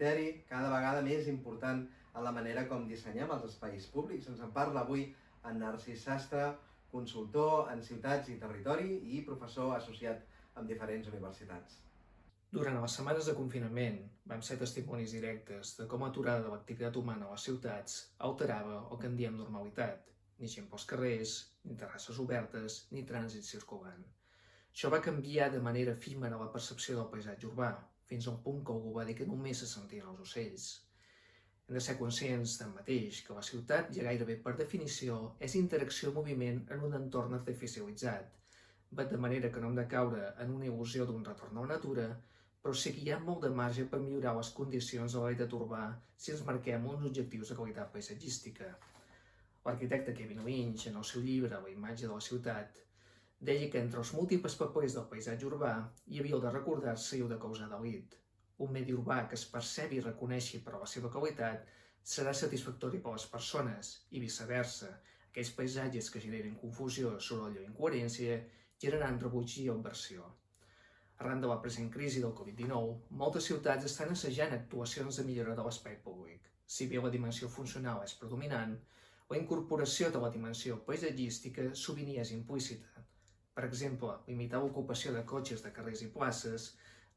criteri cada vegada més important en la manera com dissenyem els espais públics. Ens en parla avui en Narcís Sastre, consultor en ciutats i territori i professor associat amb diferents universitats. Durant les setmanes de confinament vam ser testimonis directes de com l'aturada de l'activitat humana a les ciutats alterava el que en diem normalitat. Ni gent pels carrers, ni terrasses obertes, ni trànsit circulant. Això va canviar de manera efímera la percepció del paisatge urbà, fins a un punt que algú va dir que només se sentien els ocells. Hem de ser conscients, tanmateix, que la ciutat, ja gairebé per definició, és interacció-moviment en un entorn artificialitzat, de manera que no hem de caure en una il·lusió d'un retorn a la natura, però sí que hi ha molt de marge per millorar les condicions de l'hàbitat urbà si ens marquem uns objectius de qualitat paisatgística. L'arquitecte Kevin Lynch, en el seu llibre La imatge de la ciutat, deia que entre els múltiples papers del paisatge urbà hi havia el de recordar-se i el de causar delit. Un medi urbà que es percebi i reconeixi per a la seva qualitat serà satisfactori per a les persones i viceversa. Aquells paisatges que generen confusió, soroll o incoherència generant rebuig i aversió. Arran de la present crisi del Covid-19, moltes ciutats estan assajant actuacions de millora de l'espai públic. Si bé la dimensió funcional és predominant, la incorporació de la dimensió paisatgística sovint hi és implícita. Per exemple, limitar l'ocupació de cotxes de carrers i places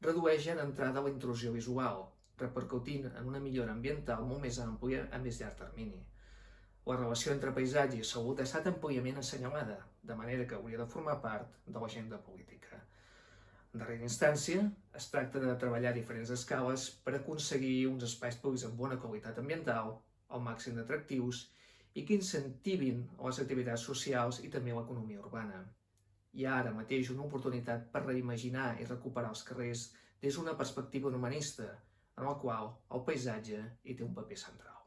redueix ja d'entrada la intrusió visual, repercutint en una millora ambiental molt més àmplia a més llarg termini. La relació entre paisatge i salut ha estat àmpliament assenyalada, de manera que hauria de formar part de l'agenda política. En darrera instància, es tracta de treballar a diferents escales per aconseguir uns espais públics amb bona qualitat ambiental, al màxim d'atractius i que incentivin les activitats socials i també l'economia urbana. Hi ha ara mateix una oportunitat per reimaginar i recuperar els carrers des d'una perspectiva humanista, en la qual el paisatge hi té un paper central.